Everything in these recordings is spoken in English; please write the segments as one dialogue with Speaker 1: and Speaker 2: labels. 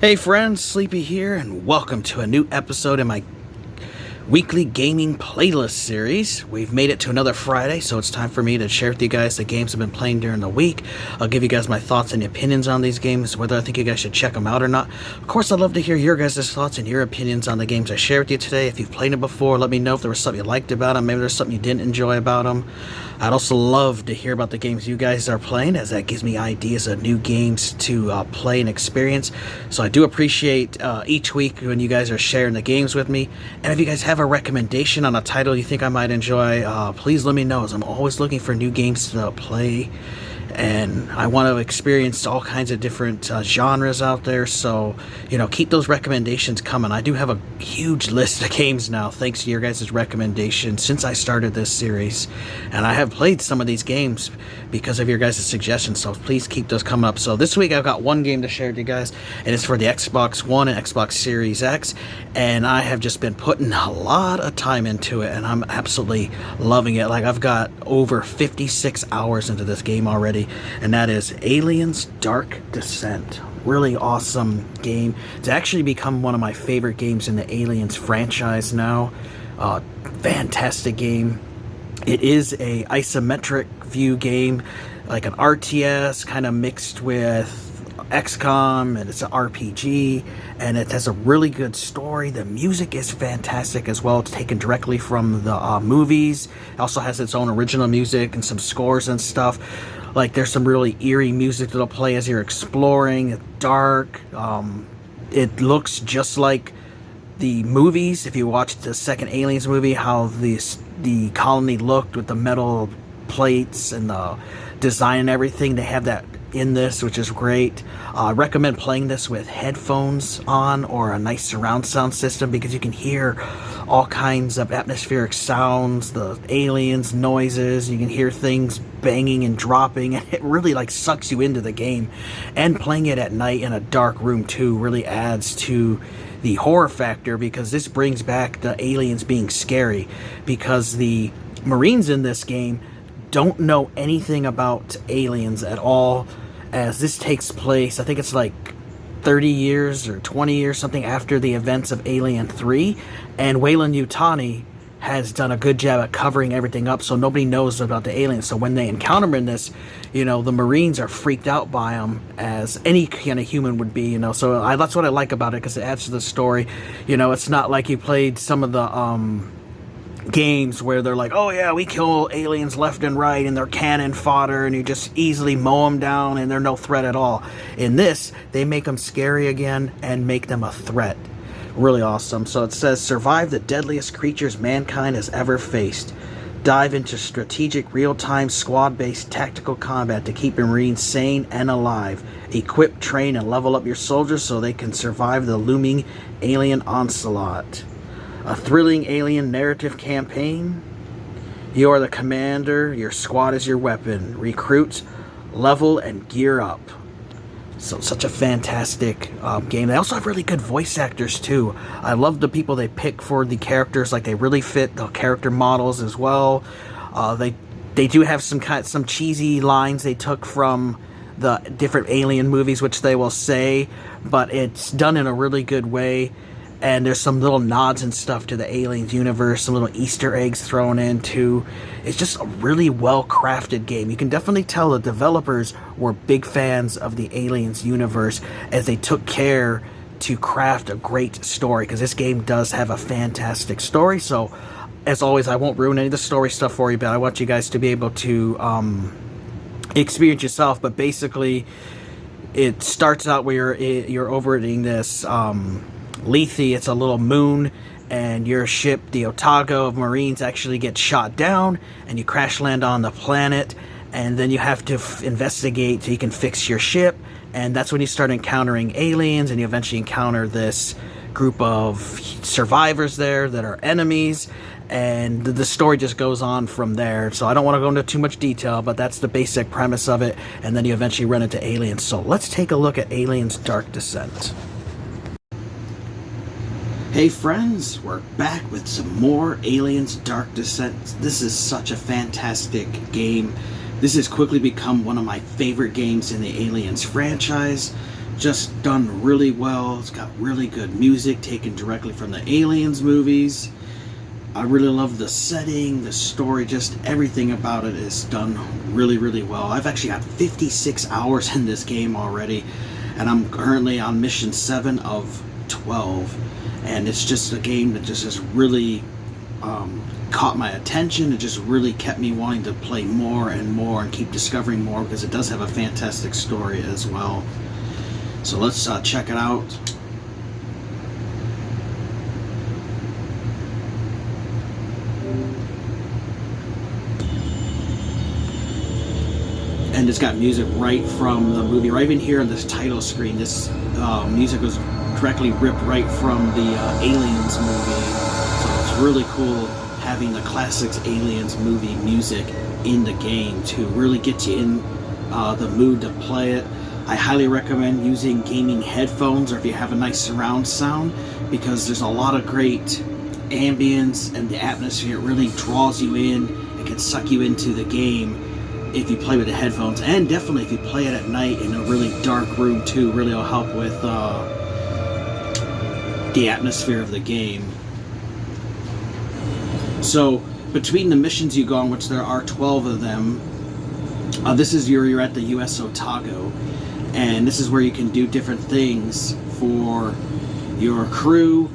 Speaker 1: Hey friends, Sleepy here, and welcome to a new episode in my weekly gaming playlist series. We've made it to another Friday, so it's time for me to share with you guys the games I've been playing during the week. I'll give you guys my thoughts and opinions on these games, whether I think you guys should check them out or not. Of course, I'd love to hear your guys' thoughts and your opinions on the games I share with you today. If you've played them before, let me know if there was something you liked about them. Maybe there's something you didn't enjoy about them. I'd also love to hear about the games you guys are playing, as that gives me ideas of new games to play and experience. So I do appreciate each week when you guys are sharing the games with me. And if you guys have a recommendation on a title you think I might enjoy, please let me know, as I'm always looking for new games to play. And I want to experience all kinds of different genres out there, so, you know, keep those recommendations coming. I do have a huge list of games now, thanks to your guys' recommendations since I started this series. And I have played some of these games because of your guys' suggestions, so please keep those coming up. So this week I've got one game to share with you guys, and it's for the Xbox One and Xbox Series X. And I have just been putting a lot of time into it, and I'm absolutely loving it. Like, I've got over 56 hours into this game already. And that is Aliens Dark Descent. Really awesome game. It's actually become one of my favorite games in the Aliens franchise now. Fantastic game. It is a isometric view game, like an RTS kind of mixed with XCOM, and it's an RPG, and it has a really good story. The music is fantastic as well. It's taken directly from the movies. It also has its own original music and some scores and stuff. Like, there's some really eerie music that'll play as you're exploring. It's dark. It looks just like the movies. If you watched the second Aliens movie, how the colony looked with the metal plates and the design and everything, they have that in this, which is great. I recommend playing this with headphones on or a nice surround sound system, because you can hear all kinds of atmospheric sounds, the aliens, noises. You can hear things banging and dropping, and it really like sucks you into the game. And playing it at night in a dark room too really adds to the horror factor, because this brings back the aliens being scary, because the Marines in this game don't know anything about aliens at all, as this takes place, I think it's like 30 years or 20 years, something, after the events of Alien 3, and Weyland-Yutani has done a good job at covering everything up, so nobody knows about the aliens. So when they encounter them in this, you know, the Marines are freaked out by them, as any kind of human would be, you know. So that's what I like about it, because it adds to the story. You know, it's not like you played some of the games where they're like, oh yeah, we kill aliens left and right and they're cannon fodder, and you just easily mow them down and they're no threat at all. In this, they make them scary again and make them a threat. Really awesome. So it says, survive the deadliest creatures mankind has ever faced. Dive into strategic, real-time, squad-based tactical combat to keep your Marines sane and alive. Equip, train, and level up your soldiers so they can survive the looming alien onslaught. A thrilling alien narrative campaign. You are the commander, your squad is your weapon. Recruit, level, and gear up. So, such a fantastic game. They also have really good voice actors too. I love the people they pick for the characters. Like, they really fit the character models as well. They do have some cheesy lines they took from the different Alien movies, which they will say, but it's done in a really good way. And there's some little nods and stuff to the Aliens universe, some little Easter eggs thrown in too. It's just a really well-crafted game. You can definitely tell the developers were big fans of the Aliens universe, as they took care to craft a great story, because this game does have a fantastic story. So, as always, I won't ruin any of the story stuff for you, but I want you guys to be able to experience yourself. But basically, it starts out where you're overeating this Lethe. It's a little moon, and your ship, the Otago of Marines, actually gets shot down, and you crash land on the planet, and then you have to investigate so you can fix your ship. And that's when you start encountering aliens, and you eventually encounter this group of survivors there that are enemies, and the story just goes on from there. So I don't want to go into too much detail, but that's the basic premise of it, and then you eventually run into aliens. So let's take a look at Aliens Dark Descent. Hey friends, we're back with some more Aliens Dark Descent. This is such a fantastic game. This has quickly become one of my favorite games in the Aliens franchise, Just done really well. It's got really good music taken directly from the Aliens movies. I really love the setting, the story, just everything about it is done really, really well. I've actually got 56 hours in this game already, and I'm currently on mission 7 of 12. And it's just a game that just has really caught my attention. It just really kept me wanting to play more and more and keep discovering more, because it does have a fantastic story as well. So let's check it out. And it's got music right from the movie. Right even here on this title screen, this music was directly ripped right from the Aliens movie. So it's really cool having the classics Aliens movie music in the game to really get you in the mood to play it. I highly recommend using gaming headphones, or if you have a nice surround sound, because there's a lot of great ambience, and the atmosphere really draws you in and can suck you into the game if you play with the headphones. And definitely if you play it at night in a really dark room too, really will help with the atmosphere of the game. So between the missions you go on, which there are 12 of them, this is you're at the US Otago, and this is where you can do different things for your crew.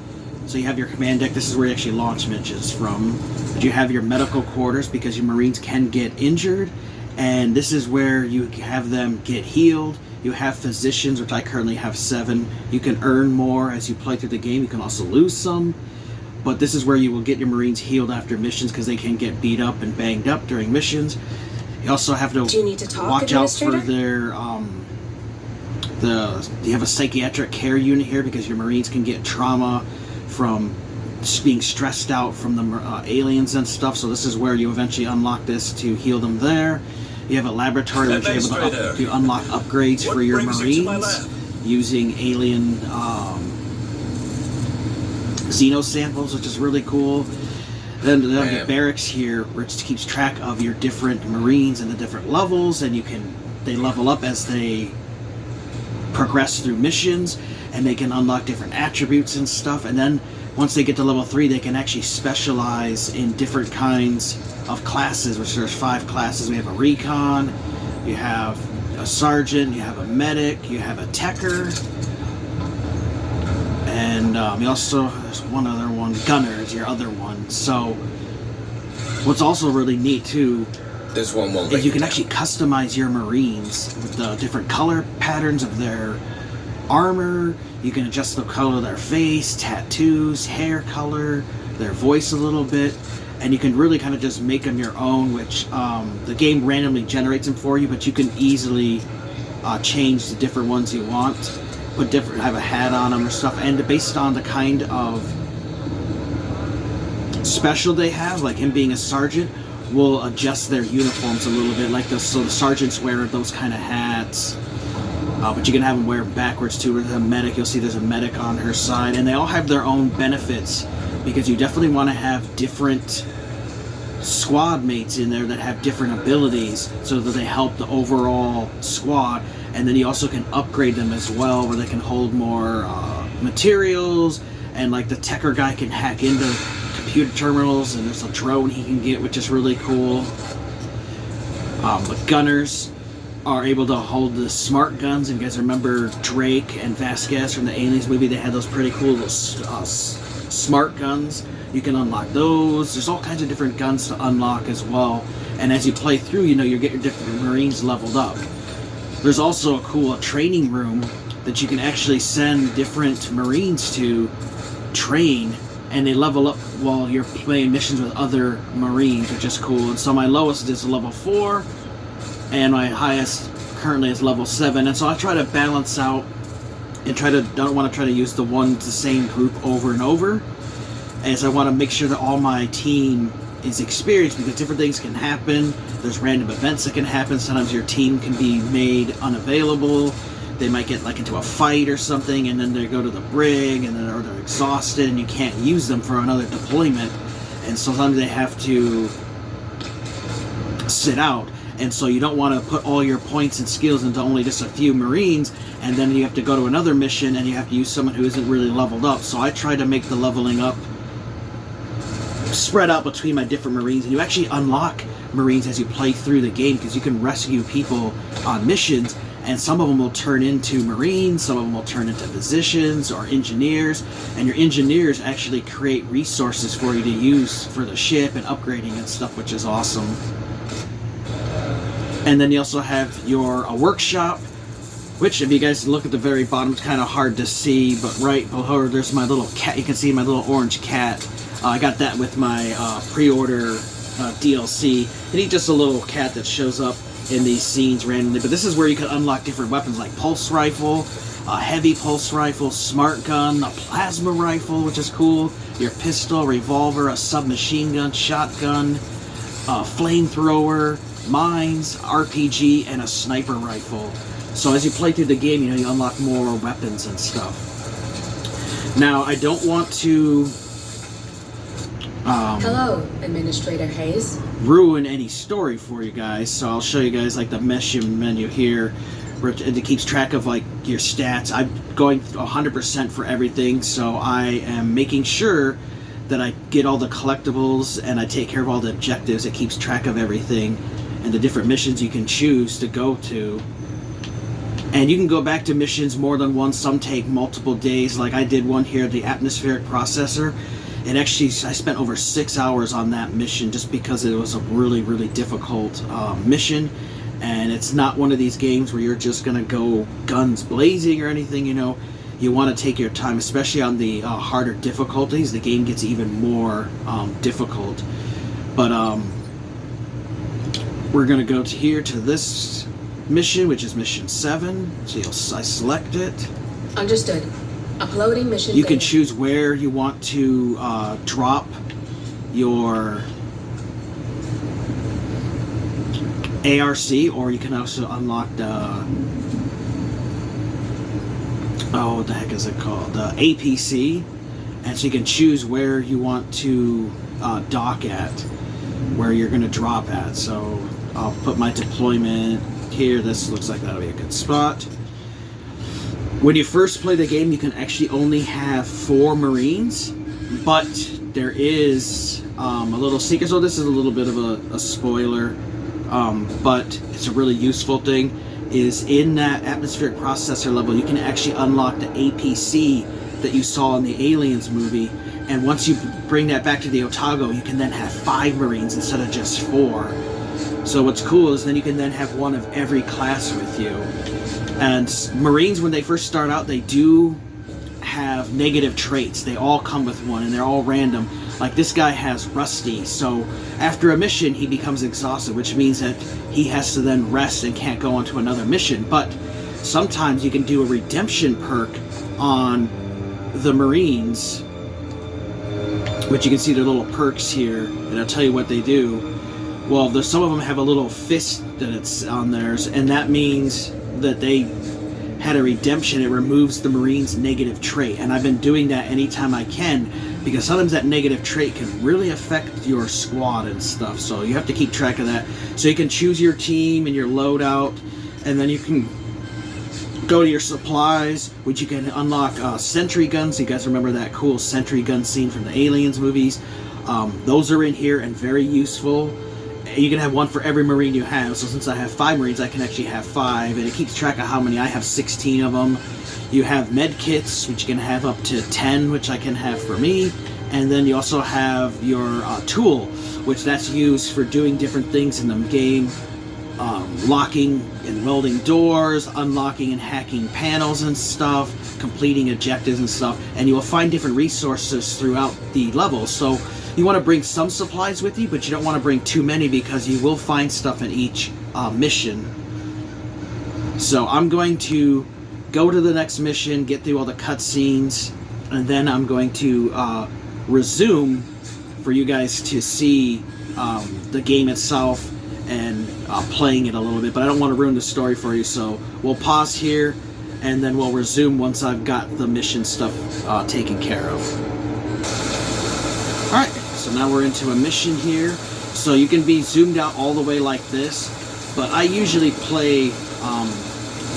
Speaker 1: So you have your command deck. This is where you actually launch missions from. But you have your medical quarters, because your Marines can get injured, and this is where you have them get healed. You have physicians, which I currently have 7. You can earn more as you play through the game. You can also lose some, but this is where you will get your Marines healed after missions, because they can get beat up and banged up during missions. You also have to watch out for their you have a psychiatric care unit here, because your Marines can get trauma from being stressed out from the aliens and stuff. So this is where you eventually unlock this to heal them there. You have a laboratory which you're able to unlock upgrades for your Marines using alien xeno samples, which is really cool. Then you have barracks here, which keeps track of your different Marines and the different levels, and they level up as they progress through missions, and they can unlock different attributes and stuff. And then once they get to level 3, they can actually specialize in different kinds of classes, which there's 5 classes. We have a recon, you have a sergeant, you have a medic, you have a techer, and you also, there's one other one, gunner is your other one. So what's also really neat too is you can actually customize your Marines with the different color patterns of their armor. You can adjust the color of their face, tattoos, hair color, their voice a little bit, and you can really kind of just make them your own, which the game randomly generates them for you, but you can easily change the different ones you want, have a hat on them or stuff, and based on the kind of special they have, like him being a sergeant, will adjust their uniforms a little bit, so the sergeants wear those kind of hats. But you can have them wear backwards too. With a medic, you'll see there's a medic on her side, and they all have their own benefits, because you definitely want to have different squad mates in there that have different abilities, so that they help the overall squad. And then you also can upgrade them as well, where they can hold more materials, and like the techer guy can hack into computer terminals, and there's a drone he can get, which is really cool. The gunners are able to hold the smart guns. And you guys remember Drake and Vasquez from the Aliens movie? They had those pretty cool little smart guns. You can unlock those. There's all kinds of different guns to unlock as well. And as you play through, you get your different Marines leveled up. There's also a cool training room that you can actually send different Marines to train, and they level up while you're playing missions with other Marines, which is cool. And so my lowest is level 4, and my highest currently is level 7. And so I try to balance out and don't want to try to use the same group over and over, as I want to make sure that all my team is experienced, because different things can happen. There's random events that can happen. Sometimes your team can be made unavailable. They might get into a fight or something, and then they go to the brig, or they're exhausted, and you can't use them for another deployment. And sometimes they have to sit out. And so you don't want to put all your points and skills into only just a few Marines, and then you have to go to another mission and you have to use someone who isn't really leveled up. So I try to make the leveling up spread out between my different Marines, and you actually unlock Marines as you play through the game, because you can rescue people on missions, and some of them will turn into Marines, some of them will turn into physicians or engineers, and your engineers actually create resources for you to use for the ship and upgrading and stuff, which is awesome. And then you also have your workshop, which, if you guys look at the very bottom, it's kind of hard to see, but right below there's my little cat. You can see my little orange cat. I got that with my pre-order DLC, and he's just a little cat that shows up in these scenes randomly. But this is where you can unlock different weapons like pulse rifle, a heavy pulse rifle, smart gun, a plasma rifle, which is cool, your pistol, revolver, a submachine gun, shotgun, a flamethrower, mines, RPG, and a sniper rifle. So as you play through the game, you know, you unlock more weapons and stuff. Now, I don't want to
Speaker 2: hello, Administrator Hayes.
Speaker 1: ruin any story for you guys, so I'll show you guys like the mission menu here, where it keeps track of like your stats. I'm going 100% for everything, so I am making sure that I get all the collectibles and I take care of all the objectives. It keeps track of everything and the different missions you can choose to go to. And you can go back to missions more than once. Some take multiple days, like I did one here, the atmospheric processor. And actually, I spent over 6 hours on that mission just because it was a really, really difficult mission. And it's not one of these games where you're just going to go guns blazing or anything, you know. You want to take your time, especially on the harder difficulties. The game gets even more difficult. But we're going to go to here to this mission, which is mission 7. So I select it.
Speaker 2: Understood. Uploading mission.
Speaker 1: You can choose where you want to drop your ARC, or you can also unlock the what the heck is it called? The APC, and so you can choose where you want to dock at, where you're going to drop at. So I'll put my deployment here. This looks like that'll be a good spot. When you first play the game, you can actually only have 4 Marines, but there is a little secret. So this is a little bit of a spoiler, but it's a really useful thing. Is in that atmospheric processor level, you can actually unlock the APC that you saw in the Aliens movie, and once you bring that back to the Otago, you can then have 5 Marines instead of just 4. So what's cool is then you can then have one of every class with you. And Marines, when they first start out, they do have negative traits. They all come with one, and they're all random. Like this guy has Rusty, so after a mission, he becomes exhausted, which means that he has to then rest and can't go on to another mission. But sometimes you can do a redemption perk on the Marines, which you can see their little perks here, and I'll tell you what they do. Well, there's some of them have a little fist that it's on theirs, and that means that they had a redemption. It removes the Marine's negative trait, and I've been doing that anytime I can, because sometimes that negative trait can really affect your squad and stuff, so you have to keep track of that. So you can choose your team and your loadout, and then you can go to your supplies, which you can unlock sentry guns. You guys remember that cool sentry gun scene from the Aliens movies? Those are in here and very useful. You can have one for every Marine you have, so since I have 5 Marines, I can actually have 5, and it keeps track of how many. I have 16 of them. You have med kits, which you can have up to 10, which I can have for me, and then you also have your tool, which that's used for doing different things in the game, locking and welding doors, unlocking and hacking panels and stuff, completing objectives and stuff, and you will find different resources throughout the levels. So you want to bring some supplies with you, but you don't want to bring too many, because you will find stuff in each mission. So I'm going to go to the next mission, get through all the cutscenes, and then I'm going to resume for you guys to see the game itself and playing it a little bit. But I don't want to ruin the story for you, so we'll pause here, and then we'll resume once I've got the mission stuff taken care of. Alright, so now we're into a mission here. So you can be zoomed out all the way like this, but I usually play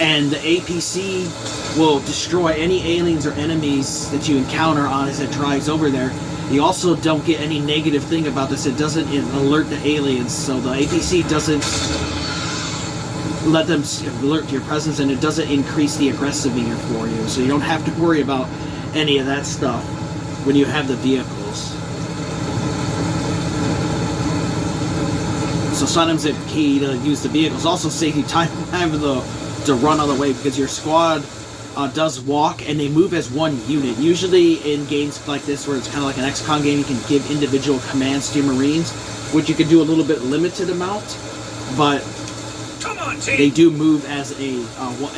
Speaker 1: And the APC will destroy any aliens or enemies that you encounter on as it drives over there. You also don't get any negative thing about this. It doesn't alert the aliens, so the APC doesn't let them alert to your presence, and it doesn't increase the aggressive meter for you. So you don't have to worry about any of that stuff when you have the vehicles. So sometimes it's key to use the vehicles. Also save you time having to run on the way, because your squad does walk and they move as one unit. Usually in games like this where it's kind of like an XCOM game, you can give individual commands to your Marines, which you can do a little bit limited amount, but
Speaker 3: Come on, team.
Speaker 1: they do move as a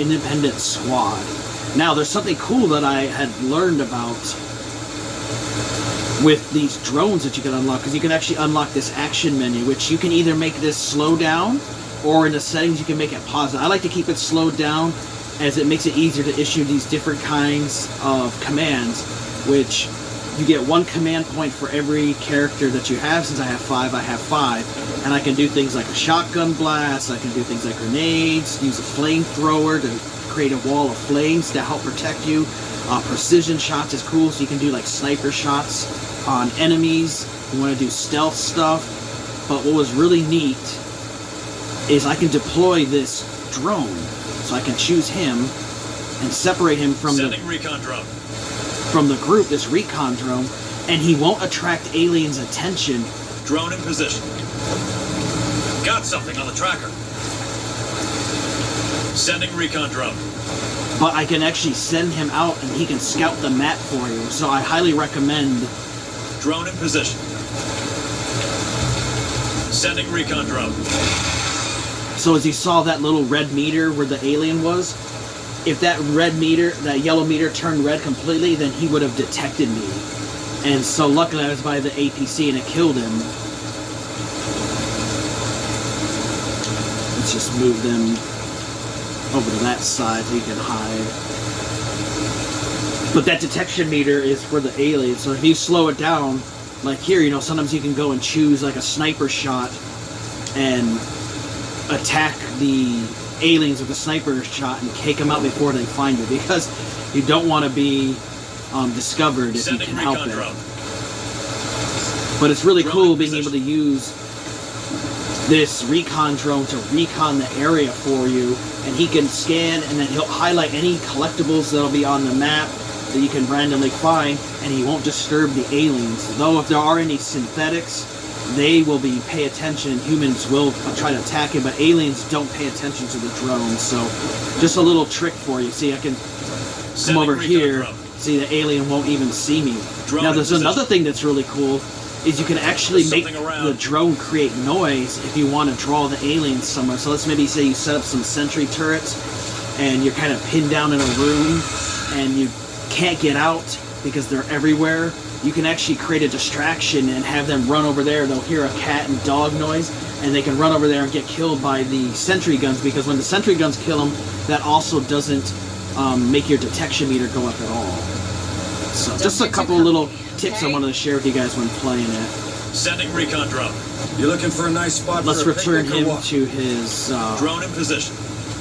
Speaker 1: independent squad. Now there's something cool that I had learned about with these drones that you can unlock, because you can actually unlock this action menu, which you can either make this slow down, or in the settings you can make it pause. I like to keep it slowed down, as it makes it easier to issue these different kinds of commands, which you get one command point for every character that you have. Since I have 5, and I can do things like a shotgun blast, I can do things like grenades, use a flamethrower to create a wall of flames to help protect you. Precision shots is cool, so you can do like sniper shots on enemies. You want to do stealth stuff. But what was really neat is I can deploy this drone, so I can choose him and separate him from
Speaker 3: Sending recon drone.
Speaker 1: from the group, this recon drone, and he won't attract aliens' attention.
Speaker 3: Drone in position. Got something on the tracker. Sending recon drone.
Speaker 1: But I can actually send him out and he can scout the map for you. So I highly recommend.
Speaker 3: Drone in position. Sending recon drone.
Speaker 1: So as you saw that little red meter where the alien was, if that red meter, that yellow meter turned red completely, then he would have detected me. And so luckily I was by the APC and it killed him. Let's just move them over to that side so you can hide. But that detection meter is for the alien, so if you slow it down, like here, you know, sometimes you can go and choose like a sniper shot and attack the aliens with a sniper shot and take them out before they find you, because you don't want to be discovered if you can help it.
Speaker 3: Drone.
Speaker 1: But it's really
Speaker 3: Drone
Speaker 1: cool
Speaker 3: in
Speaker 1: being
Speaker 3: position.
Speaker 1: able to use this recon drone to recon the area for you, and he can scan and then he'll highlight any collectibles that'll be on the map that you can randomly find, and he won't disturb the aliens. Though if there are any synthetics, they will pay attention. Humans will try to attack it, but aliens don't pay attention to the drones. So just a little trick for you. See, I can come
Speaker 3: Sending
Speaker 1: over
Speaker 3: recon
Speaker 1: here.
Speaker 3: drone.
Speaker 1: See, the alien won't even see me.
Speaker 3: Drone
Speaker 1: Now
Speaker 3: in
Speaker 1: there's
Speaker 3: position.
Speaker 1: another thing that's really cool, is you can actually
Speaker 3: There's
Speaker 1: make
Speaker 3: something around.
Speaker 1: the drone create noise if you want to draw the aliens somewhere. So let's maybe say you set up some sentry turrets and you're kind of pinned down in a room and you can't get out because they're everywhere. You can actually create a distraction and have them run over there. They'll hear a cat and dog noise, and they can run over there and get killed by the sentry guns, because when the sentry guns kill them, that also doesn't make your detection meter go up at all. So just a couple little tips I wanted to share with you guys when playing it.
Speaker 3: Sending recon drone.
Speaker 4: You looking for a nice spot
Speaker 1: Let's
Speaker 4: for a
Speaker 1: return
Speaker 4: picnic or
Speaker 1: him
Speaker 4: what?
Speaker 1: to his...
Speaker 3: Drone in position.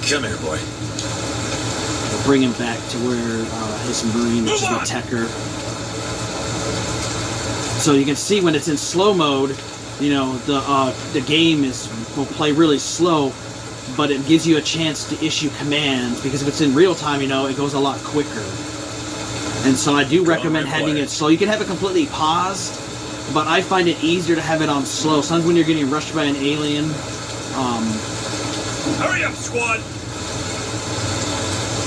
Speaker 3: Come here, boy.
Speaker 1: bring him back to where his Marine, which is the Tecker. So you can see when it's in slow mode, you know, the game will play really slow, but it gives you a chance to issue commands, because if it's in real time, you know, it goes a lot quicker. And so I do recommend having it slow. You can have it completely paused, but I find it easier to have it on slow. Sometimes when you're getting rushed by an alien,
Speaker 3: Hurry up, squad!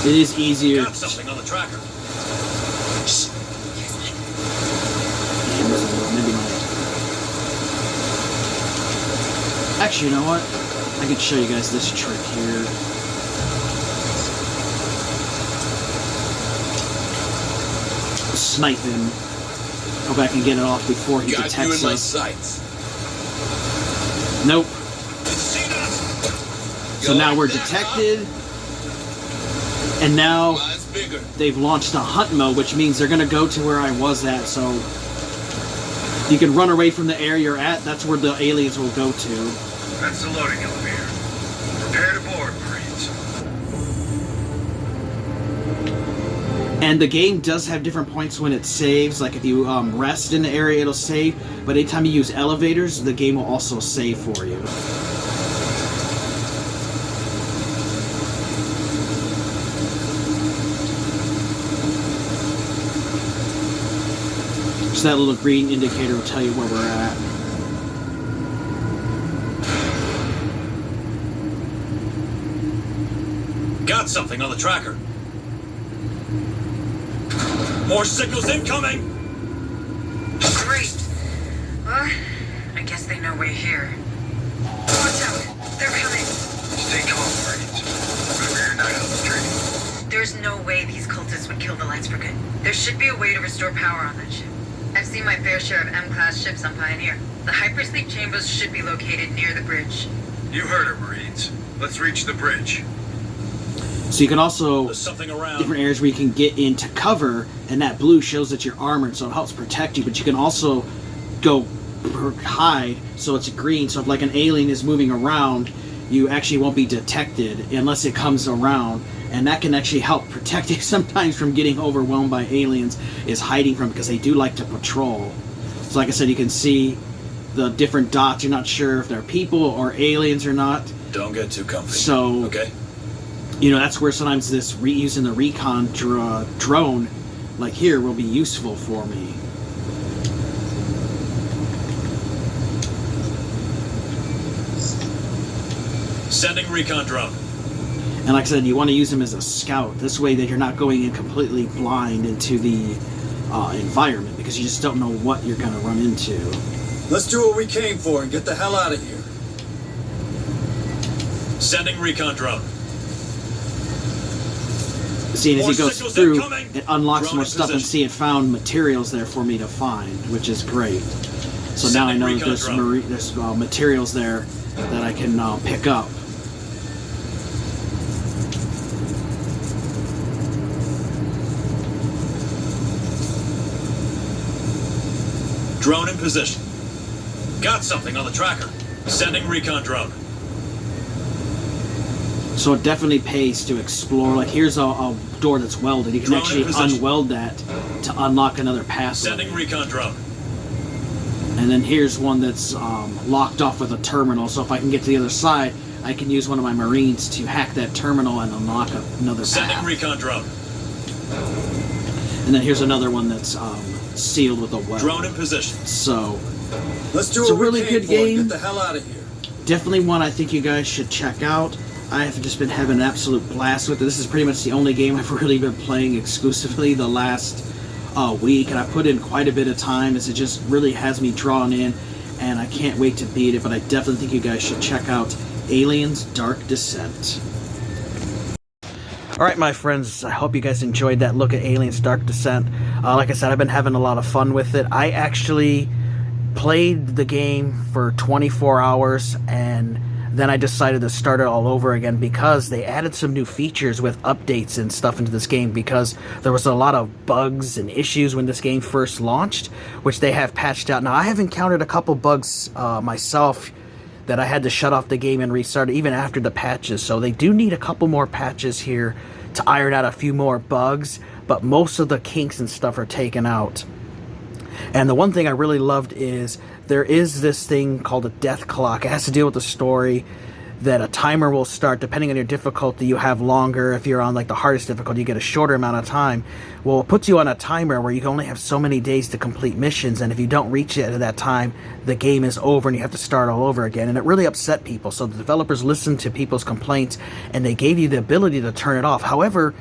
Speaker 1: it is easier.
Speaker 3: Got something on the tracker.
Speaker 1: Maybe not. Actually, you know what? I could show you guys this trick here. Snipe him. Hope I can get it off before he
Speaker 4: Got you
Speaker 1: detects
Speaker 4: in my
Speaker 1: us.
Speaker 4: sights.
Speaker 1: Nope.
Speaker 3: Seen us!
Speaker 1: So now we're detected. And now
Speaker 4: Mine's bigger.
Speaker 1: they've launched a hunt mode, which means they're going to go to where I was at. So you can run away from the area you're at. That's where the aliens will go to.
Speaker 5: That's the loading elevator. Prepare to board, Marines.
Speaker 1: And the game does have different points when it saves. Like if you rest in the area, it'll save. But anytime you use elevators, the game will also save for you. So that little green indicator will tell you where we're at.
Speaker 3: Got something on the tracker. More signals incoming!
Speaker 6: Great. Well, I guess they know we're here. Watch out. They're coming.
Speaker 5: Stay calm, Marines. Remember your night on the training.
Speaker 6: There's no way these cultists would kill the lights for good. There should be a way to restore power on that ship. I've seen my fair share of M-class ships on Pioneer. The hypersleep chambers should be located near the bridge.
Speaker 5: You heard her, Marines. Let's reach the bridge.
Speaker 1: So you can also,
Speaker 3: There's something around.
Speaker 1: different areas where you can get into cover, and that blue shows that you're armored, so it helps protect you. But you can also go hide, so it's green. So if like an alien is moving around, you actually won't be detected unless it comes around. And that can actually help protect you sometimes from getting overwhelmed by aliens, is hiding from, because they do like to patrol. So like I said, you can see the different dots. You're not sure if they're people or aliens or not.
Speaker 3: Don't get too comfy.
Speaker 1: So,
Speaker 3: okay.
Speaker 1: You know, that's where sometimes this using the recon drone, like here, will be useful for me.
Speaker 3: Sending recon drone.
Speaker 1: And like I said, you want to use them as a scout. This way that you're not going in completely blind into the environment, because you just don't know what you're going to run into.
Speaker 4: Let's do what we came for and get the hell out of here.
Speaker 3: Sending recon drone.
Speaker 1: Seeing as
Speaker 3: More
Speaker 1: he goes
Speaker 3: signals
Speaker 1: through,
Speaker 3: incoming.
Speaker 1: it unlocks
Speaker 3: Drone
Speaker 1: more
Speaker 3: in
Speaker 1: stuff, and
Speaker 3: position.
Speaker 1: see it found materials there for me to find, which is great. So now I
Speaker 3: Sending
Speaker 1: know that
Speaker 3: recon
Speaker 1: there's,
Speaker 3: drone.
Speaker 1: there's materials there that I can pick up.
Speaker 3: Drone in position. Got something on the tracker. Sending recon drone.
Speaker 1: So it definitely pays to explore. Like here's a door that's welded. You can
Speaker 3: Drone in
Speaker 1: actually
Speaker 3: position.
Speaker 1: unweld that to unlock another pathway.
Speaker 3: Sending recon drone.
Speaker 1: And then here's one that's locked off with a terminal. So if I can get to the other side, I can use one of my Marines to hack that terminal and unlock another
Speaker 3: Sending
Speaker 1: path.
Speaker 3: recon drone.
Speaker 1: And then here's another one that's sealed with a weld.
Speaker 3: Drone in position.
Speaker 1: So
Speaker 4: Let's do
Speaker 1: It's a
Speaker 4: what we
Speaker 1: really
Speaker 4: came
Speaker 1: good
Speaker 4: for and
Speaker 1: game.
Speaker 4: get the hell out of here.
Speaker 1: definitely one I think you guys should check out. I have just been having an absolute blast with it. This is pretty much the only game I've really been playing exclusively the last week, and I put in quite a bit of time as it just really has me drawn in, and I can't wait to beat it. But I definitely think you guys should check out Aliens Dark Descent. Alright, my friends, I hope you guys enjoyed that look at Aliens Dark Descent. Like I said, I've been having a lot of fun with it. I actually played the game for 24 hours, and then I decided to start it all over again because they added some new features with updates and stuff into this game, because there was a lot of bugs and issues when this game first launched, which they have patched out. Now, I have encountered a couple bugs myself that I had to shut off the game and restart it even after the patches, so they do need a couple more patches here to iron out a few more bugs, but most of the kinks and stuff are taken out. And the one thing I really loved is there is this thing called a death clock. It has to deal with the story that a timer will start depending on your difficulty. You have longer. If you're on like the hardest difficulty, you get a shorter amount of time. Well, it puts you on a timer where you can only have so many days to complete missions, and if you don't reach it at that time, the game is over and you have to start all over again. And it really upset people, so the developers listened to people's complaints and they gave you the ability to turn it off. However,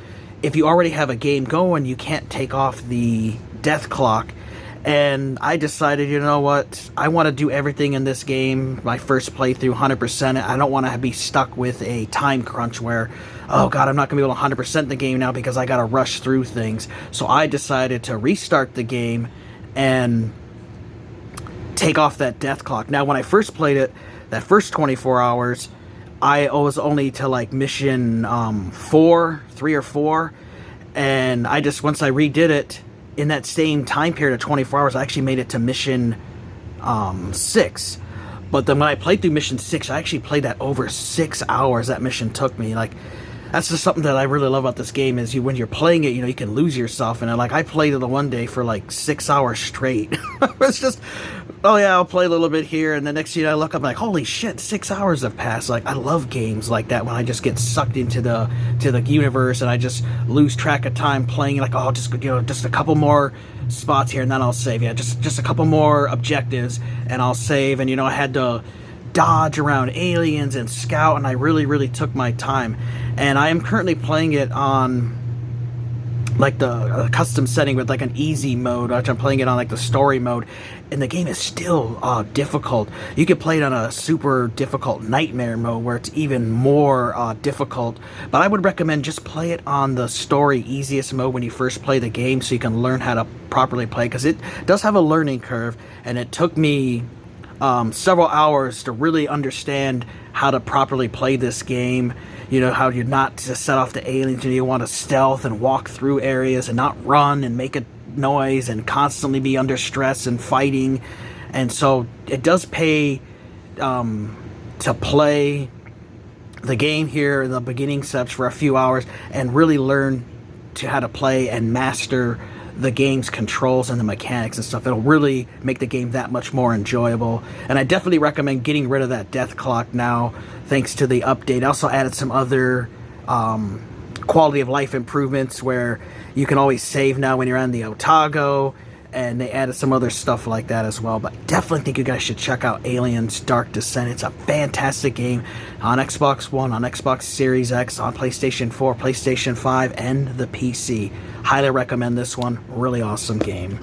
Speaker 1: if you already have a game going, you can't take off the death clock. And I decided, you know what, I want to do everything in this game, my first playthrough, 100%. I don't want to be stuck with a time crunch where, oh god, I'm not going to be able to 100% the game now because I got to rush through things. So I decided to restart the game and take off that death clock. Now, when I first played it, that first 24 hours, I was only to like mission 3 or 4, and I just, once I redid it, in that same time period of 24 hours, I actually made it to mission 6. But then when I played through mission 6, I actually played that over 6 hours that mission took me. Like, that's just something that I really love about this game is when you're playing it, you can lose yourself in it. Like, I played it the one day for like 6 hours straight. It's just, oh yeah, I'll play a little bit here, and the next thing I look up, I'm like, holy shit, 6 hours have passed. Like, I love games like that when I just get sucked into the universe and I just lose track of time playing. Like, oh, just a couple more spots here and then I'll save. Yeah, just a couple more objectives and I'll save. And I had to dodge around aliens and scout, and I really took my time. And I am currently playing it on like the custom setting with like an easy mode, which I'm playing it on like the story mode, and the game is still difficult. You could play it on a super difficult nightmare mode where it's even more difficult, but I would recommend just play it on the story easiest mode when you first play the game so you can learn how to properly play, because it does have a learning curve, and it took me several hours to really understand how to properly play this game. How you're not to set off the aliens, you want to stealth and walk through areas and not run and make a noise and constantly be under stress and fighting. And so it does pay to play the game here in the beginning steps for a few hours and really learn how to play and master the game's controls and the mechanics and stuff. It'll really make the game that much more enjoyable. And I definitely recommend getting rid of that death clock now, thanks to the update. I also added some other quality of life improvements where you can always save now when you're on the Otago, and they added some other stuff like that as well. But definitely think you guys should check out Aliens Dark Descent. It's a fantastic game on Xbox One, on Xbox Series X, on PlayStation 4, PlayStation 5, and the PC. Highly recommend this one. Really awesome game.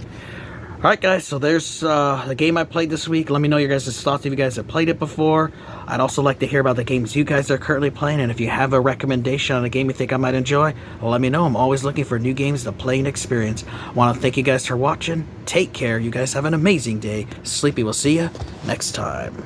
Speaker 1: Alright guys, so there's the game I played this week. Let me know your guys' thoughts if you guys have played it before. I'd also like to hear about the games you guys are currently playing, and if you have a recommendation on a game you think I might enjoy, well, let me know. I'm always looking for new games to play and experience. I want to thank you guys for watching. Take care. You guys have an amazing day. Sleepy will see you next time.